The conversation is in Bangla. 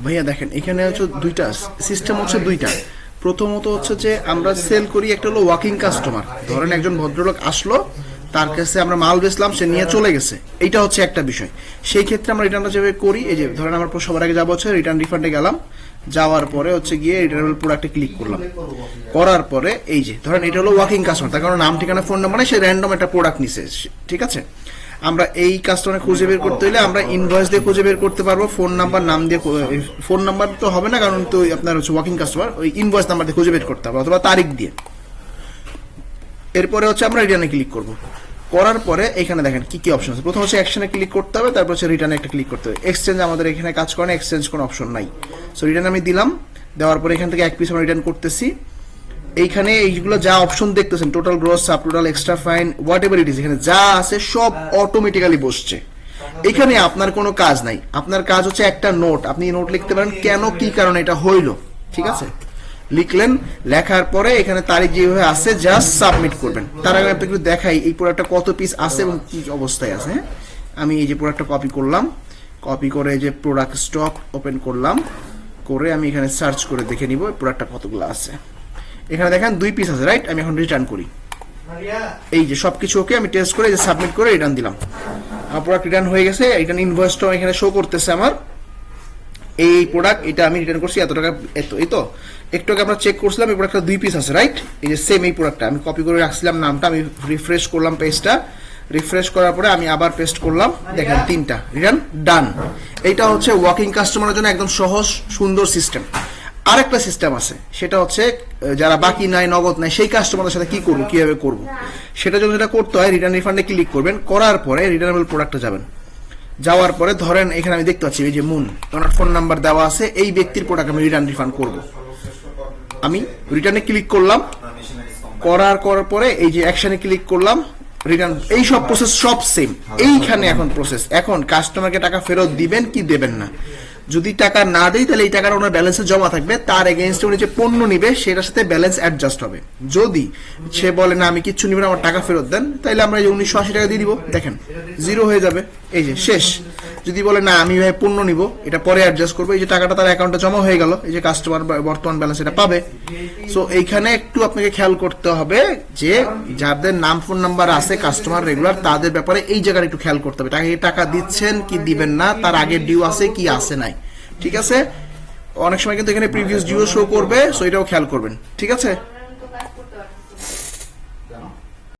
ভাইয়া দেখেন এখানে হচ্ছে দুইটা সিস্টেম, হচ্ছে দুইটা। প্রথমত হচ্ছে যে আমরা সেল করি, একটা হলো ওয়াকিং কাস্টমার, ধরেন একজন ভদ্রলোক আসলো, তার কাছে আমরা মাল বেচলাম, সে নিয়ে চলে গেছে, এইটা হচ্ছে একটা বিষয়। সেই ক্ষেত্রে আমরা রিটার্নটা যেভাবে করি, এই যে ধরেন আমরা সবার আগে যাবো হচ্ছে রিটার্ন রিফান্ডে গেলাম, যাওয়ার পরে হচ্ছে গিয়ে রিটার্নেবল প্রোডাক্টে ক্লিক করলাম, করার পরে এই যে ধরেন এটা হলো ওয়াকিং কাস্টমার, তার কারণ নাম ঠিকানা ফোন নাম্বার সে র্যান্ডম একটা প্রোডাক্ট নিছে, ঠিক আছে। আমরা এই কাস্টমার খুঁজে বের করতে হলে আমরা ইনভয়েস দিয়ে খুঁজে বের করতে পারবো, ফোন নাম্বার নাম দিয়ে, ফোন নাম্বার তো হবে না কারণ তো আপনার হচ্ছে ওয়াকিং কাস্টমার, ওই ইনভয়েস নাম্বার দিয়ে খুঁজে বের করতে হবে অথবা তারিখ দিয়ে। এরপরে হচ্ছে আমরা রিটার্নে ক্লিক করব, করার পরে এখানে দেখেন কি কি অপশন আছে। প্রথম হচ্ছে অ্যাকশনে ক্লিক করতে হবে, তারপর হচ্ছে রিটার্নে একটা ক্লিক করতে হবে। এক্সচেঞ্জ আমাদের এখানে কাজ করে না, এক্সচেঞ্জ কোনো অপশন নাই। সো রিটার্ন আমি দিলাম, দেওয়ার পরে এখান থেকে এক পিস আমরা রিটার্ন করতেছি। এইখানে এইগুলো যা অপশন দেখতেছেন, total gross, sub total, extra fine, what ever it is, এখানে যা আছে সব অটোমেটিক্যালি বসছে। এখানে আপনার কোনো কাজ নাই, আপনার কাজ হচ্ছে একটা নোট, আপনি নোট লিখতে পারেন কেন কি কারণে এটা হইলো, ঠিক আছে। লিখলেন, লেখার পরে এখানে তারিখ যেভাবে আছে জাস্ট সাবমিট করবেন। তার আগে আপনাকে একটু দেখাই এই প্রোডাক্টটা কত পিস আছে এবং কি অবস্থায় আছে। আমি এই যে প্রোডাক্টটা কপি করলাম, কপি করে এই যে প্রোডাক্ট স্টক ওপেন করলাম, করে আমি এখানে সার্চ করে দেখে নিব প্রোডাক্টটা কতগুলো আছে। এখানে দেখেন 2 পিস আছে, রাইট। আমি এখন রিটার্ন করি, এই যে সবকিছু ওকে, আমি টেস্ট করে যে সাবমিট করে রিটার্ন দিলাম, আমার প্রোডাক্ট রিটার্ন হয়ে গেছে। রিটার্ন ইনভয়েসটাও এখানে শো করতেছে আমার, এই প্রোডাক্ট এটা আমি রিটার্ন করছি এত টাকা, এই তো একটু আগে আমরা চেক করছিলাম এই প্রোডাক্টটা 2 পিস আছে, রাইট। এই যে সেম এই প্রোডাক্টটা আমি কপি করে রাখছিলাম নামটা, আমি রিফ্রেশ করলাম পেজটা, রিফ্রেশ করার পরে আমি আবার পেস্ট করলাম, দেখেন 3টা রিটার্ন ডান। এইটা হচ্ছে ওয়াকিং কাস্টমারের জন্য একদম সহজ সুন্দর সিস্টেম। আরেকটা সিস্টেম আছে, সেটা হচ্ছে যারা বাকি নাই, নগদ নাই, সেই কাস্টমারের সাথে কি করবো, কিভাবে করবো, সেটা জন্য যেটা করতে হয়, রিটার্ন রিফান্ডে ক্লিক করবেন, করার পরে রিটার্নেবল প্রোডাক্টে যাবেন, যাওয়ার পরে ধরেন এখানে আমি দেখতে পাচ্ছি এই যে মুন, ওনার ফোন নাম্বার দেওয়া আছে, এই ব্যক্তির প্রোডাক্ট আমি রিটার্ন রিফান্ড করবো। আমি রিটার্নে ক্লিক করলাম, করার পরে এই যে অ্যাকশনে ক্লিক করলাম, রিটার্ন, এই সব প্রসেস সব সেম। এইখানে এখন প্রসেস, এখন কাস্টমারকে টাকা ফেরত দিবেন কি দেবেন না। যদি টাকা না দেই তাহলে এই টাকাটা ওনার ব্যালেন্সে জমা থাকবে, তার এগেইনস্টে উনি যে পণ্য নিবে সেটার সাথে ব্যালেন্স অ্যাডজাস্ট হবে। যদি সে বলে না আমি কিচ্ছু নিব না, আমার টাকা ফেরত দেন, তাহলে আমরা এই 1980 টাকা দিয়ে দিব, দেখেন 0 হয়ে যাবে, এই যে শেষ। যদি বলে না আমি ভাই পণ্য নিব, এটা পরে অ্যাডজাস্ট করবো, এই যে টাকাটা তার অ্যাকাউন্টে জমা হয়ে গেল, এই যে কাস্টমার বর্তমান ব্যালেন্স এটা পাবে। সো এইখানে একটু আপনাকে খেয়াল করতে হবে যে যাদের নাম ফোন নাম্বার আছে কাস্টমার রেগুলার, তাদের ব্যাপারে এই জায়গাটা একটু খেয়াল করতে হবে, তাকে টাকা দিচ্ছেন কি দিবেন না, তার আগের ডিউ আছে কি আছে নাই, ঠিক আছে। অনেক সময় কিন্তু এখানে প্রিভিয়াস ডিউ শো করবে, সো এটাও খেয়াল করবেন, ঠিক আছে।